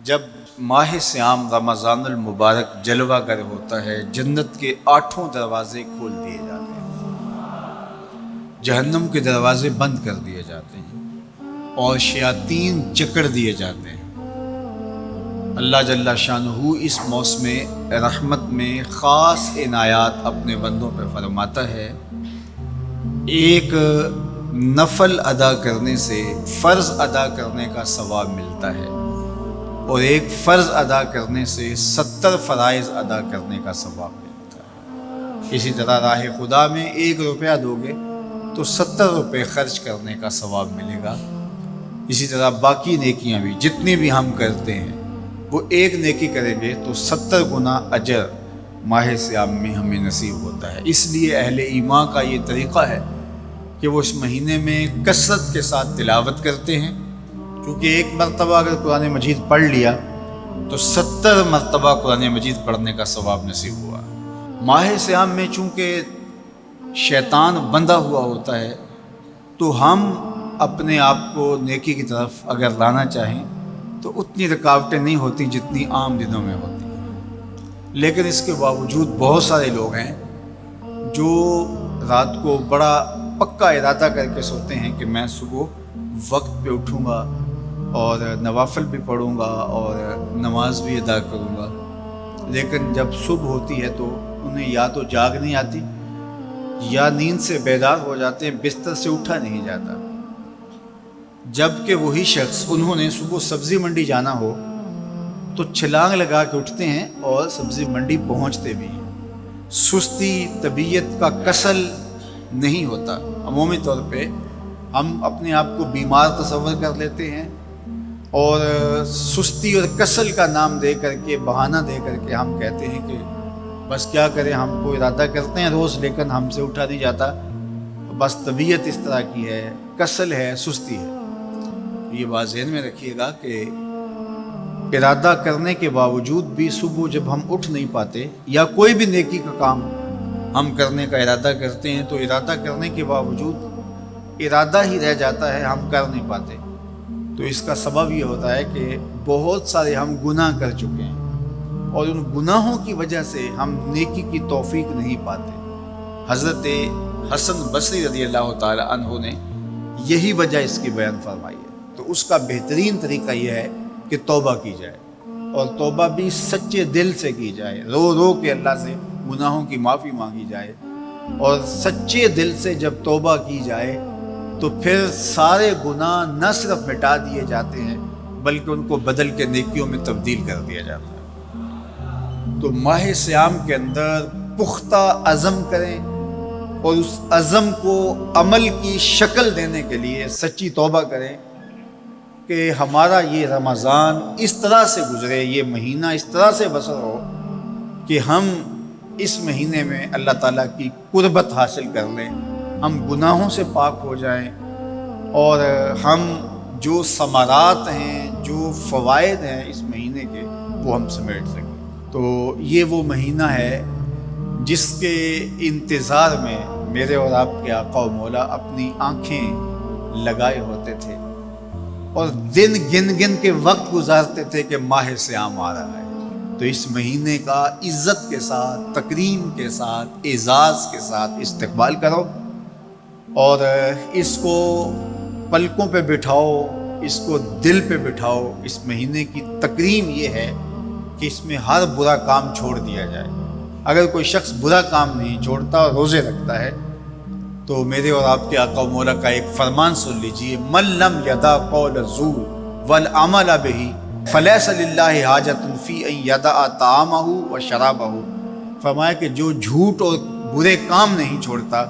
جب ماہ صیام رمضان المبارک جلوہ گر ہوتا ہے، جنت کے 8 دروازے کھول دیے جاتے ہیں، جہنم کے دروازے بند کر دیے جاتے ہیں اور شیاطین جکڑ دیے جاتے ہیں۔ اللہ جل شانہ اس موسم رحمت میں خاص عنایات اپنے بندوں پہ فرماتا ہے۔ ایک نفل ادا کرنے سے فرض ادا کرنے کا ثواب ملتا ہے اور ایک فرض ادا کرنے سے 70 فرائض ادا کرنے کا ثواب ملتا ہے۔ اسی طرح راہ خدا میں 1 روپیہ دو گے تو 70 روپے خرچ کرنے کا ثواب ملے گا۔ اسی طرح باقی نیکیاں بھی جتنی بھی ہم کرتے ہیں، وہ ایک نیکی کریں گے تو 70 گنا اجر ماہ صیام میں ہمیں نصیب ہوتا ہے۔ اس لیے اہل ایمان کا یہ طریقہ ہے کہ وہ اس مہینے میں کثرت کے ساتھ تلاوت کرتے ہیں، کیونکہ ایک مرتبہ اگر قرآن مجید پڑھ لیا تو 70 مرتبہ قرآن مجید پڑھنے کا ثواب نصیب ہوا۔ ماہ صیام میں چونکہ شیطان بندھا ہوا ہوتا ہے، تو ہم اپنے آپ کو نیکی کی طرف اگر لانا چاہیں تو اتنی رکاوٹیں نہیں ہوتی جتنی عام دنوں میں ہوتی ہیں، لیکن اس کے باوجود بہت سارے لوگ ہیں جو رات کو بڑا پکا ارادہ کر کے سوتے ہیں کہ میں صبح وقت پہ اٹھوں گا اور نوافل بھی پڑھوں گا اور نماز بھی ادا کروں گا، لیکن جب صبح ہوتی ہے تو انہیں یا تو جاگ نہیں آتی یا نیند سے بیدار ہو جاتے ہیں، بستر سے اٹھا نہیں جاتا۔ جبکہ وہی شخص انہوں نے صبح سبزی منڈی جانا ہو تو چھلانگ لگا کے اٹھتے ہیں اور سبزی منڈی پہنچتے بھی ہیں۔ سستی طبیعت کا کسل نہیں ہوتا۔ عمومی طور پہ ہم اپنے آپ کو بیمار تصور کر لیتے ہیں اور سستی اور کسل کا نام دے کر کے، بہانہ دے کر کے ہم کہتے ہیں کہ بس کیا کریں، ہم کو ارادہ کرتے ہیں روز لیکن ہم سے اٹھا نہیں جاتا، بس طبیعت اس طرح کی ہے، کسل ہے، سستی ہے۔ یہ بات ذہن میں رکھیے گا کہ ارادہ کرنے کے باوجود بھی صبح جب ہم اٹھ نہیں پاتے یا کوئی بھی نیکی کا کام ہم کرنے کا ارادہ کرتے ہیں تو ارادہ کرنے کے باوجود ارادہ ہی رہ جاتا ہے، ہم کر نہیں پاتے، تو اس کا سبب یہ ہوتا ہے کہ بہت سارے ہم گناہ کر چکے ہیں اور ان گناہوں کی وجہ سے ہم نیکی کی توفیق نہیں پاتے۔ حضرت حسن بصری رضی اللہ تعالی عنہ نے یہی وجہ اس کی بیان فرمائی ہے۔ تو اس کا بہترین طریقہ یہ ہے کہ توبہ کی جائے، اور توبہ بھی سچے دل سے کی جائے، رو رو کے اللہ سے گناہوں کی معافی مانگی جائے، اور سچے دل سے جب توبہ کی جائے تو پھر سارے گناہ نہ صرف مٹا دیے جاتے ہیں بلکہ ان کو بدل کے نیکیوں میں تبدیل کر دیا جاتا ہے۔ تو ماہ صیام کے اندر پختہ عزم کریں اور اس عزم کو عمل کی شکل دینے کے لیے سچی توبہ کریں کہ ہمارا یہ رمضان اس طرح سے گزرے، یہ مہینہ اس طرح سے بسر ہو کہ ہم اس مہینے میں اللہ تعالیٰ کی قربت حاصل کر لیں، ہم گناہوں سے پاک ہو جائیں اور ہم جو ثمرات ہیں، جو فوائد ہیں اس مہینے کے، وہ ہم سمیٹ سکیں۔ تو یہ وہ مہینہ ہے جس کے انتظار میں میرے اور آپ کے آقا و مولا اپنی آنکھیں لگائے ہوتے تھے اور دن گن گن کے وقت گزارتے تھے کہ ماہ صیام آ رہا ہے۔ تو اس مہینے کا عزت کے ساتھ، تکریم کے ساتھ، اعزاز کے ساتھ استقبال کرو اور اس کو پلکوں پہ بٹھاؤ، اس کو دل پہ بٹھاؤ۔ اس مہینے کی تکریم یہ ہے کہ اس میں ہر برا کام چھوڑ دیا جائے۔ اگر کوئی شخص برا کام نہیں چھوڑتا اور روزے رکھتا ہے تو میرے اور آپ کے آقا و مولا کا ایک فرمان سن لیجئے، من لم یدع قول الزور والعمل بہ فلیس للہ حاجۃ فی ان یدع طعامہ و شرابہ۔ فرمایا کہ جو جھوٹ اور برے کام نہیں چھوڑتا،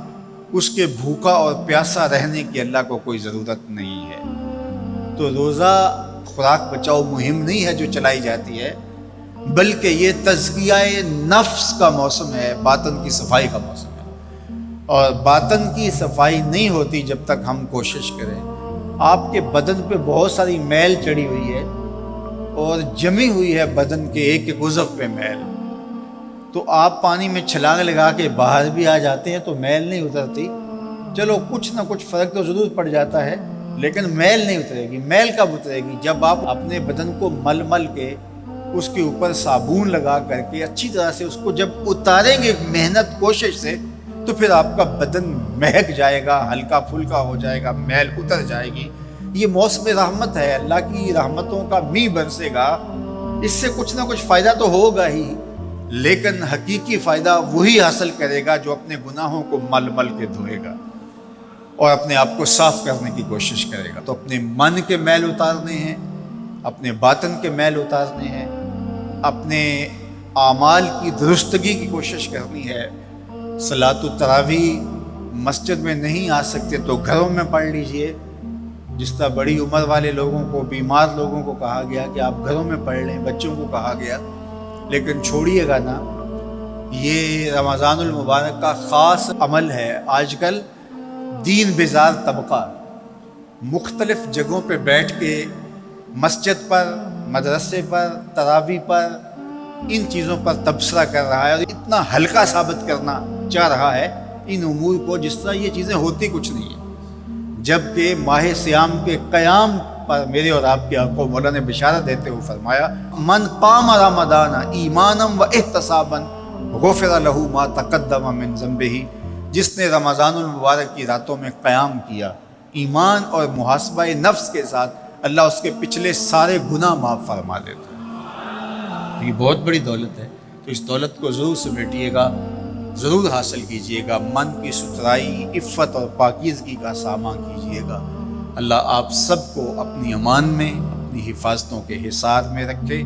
اس کے بھوکا اور پیاسا رہنے کی اللہ کو کوئی ضرورت نہیں ہے۔ تو روزہ خوراک بچاؤ مہم نہیں ہے جو چلائی جاتی ہے، بلکہ یہ تزکیہ نفس کا موسم ہے، باطن کی صفائی کا موسم ہے، اور باطن کی صفائی نہیں ہوتی جب تک ہم کوشش کریں۔ آپ کے بدن پہ بہت ساری میل چڑھی ہوئی ہے اور جمی ہوئی ہے بدن کے ایک ایک عضو پہ میل، تو آپ پانی میں چھلانگ لگا کے باہر بھی آ جاتے ہیں تو میل نہیں اترتی، چلو کچھ نہ کچھ فرق تو ضرور پڑ جاتا ہے، لیکن میل نہیں اترے گی۔ میل کب اترے گی؟ جب آپ اپنے بدن کو مل مل کے اس کے اوپر صابون لگا کر کے اچھی طرح سے اس کو جب اتاریں گے محنت کوشش سے، تو پھر آپ کا بدن مہک جائے گا، ہلکا پھلکا ہو جائے گا، میل اتر جائے گی۔ یہ موسم رحمت ہے، اللہ کی رحمتوں کا می برسے گا، اس سے کچھ نہ کچھ فائدہ تو ہوگا ہی، لیکن حقیقی فائدہ وہی حاصل کرے گا جو اپنے گناہوں کو مل مل کے دھوئے گا اور اپنے آپ کو صاف کرنے کی کوشش کرے گا۔ تو اپنے من کے میل اتارنے ہیں، اپنے باطن کے میل اتارنے ہیں، اپنے اعمال کی درستگی کی کوشش کرنی ہے۔ صلاۃ التراویح مسجد میں نہیں آ سکتے تو گھروں میں پڑھ لیجئے، جس طرح بڑی عمر والے لوگوں کو، بیمار لوگوں کو کہا گیا کہ آپ گھروں میں پڑھ لیں، بچوں کو کہا گیا، لیکن چھوڑیے گا نا، یہ رمضان المبارک کا خاص عمل ہے۔ آج کل دین بیزار طبقہ مختلف جگہوں پہ بیٹھ کے مسجد پر، مدرسے پر، تراویح پر، ان چیزوں پر تبصرہ کر رہا ہے اور اتنا ہلکا ثابت کرنا چاہ رہا ہے ان امور کو، جس طرح یہ چیزیں ہوتی کچھ نہیں ہیں، جبکہ ماہ صیام کے قیام پر میرے اور آپ کے آقا مولا نے بشارت دیتے ہوئے فرمایا، من قام رمضان ایمانا و احتسابا غفر لہ ما تقدم من ذنبہ، جس نے رمضان المبارک کی راتوں میں قیام کیا ایمان اور محاسبہ نفس کے ساتھ، اللہ اس کے پچھلے سارے گناہ معاف فرما دیتا ہے۔ یہ بہت بڑی دولت ہے، تو اس دولت کو ضرور سمیٹیے گا، ضرور حاصل کیجئے گا، من کی ستھرائی، عفت اور پاکیزگی کا سامان کیجئے گا۔ اللہ آپ سب کو اپنی امان میں، اپنی حفاظتوں کے حصار میں رکھے۔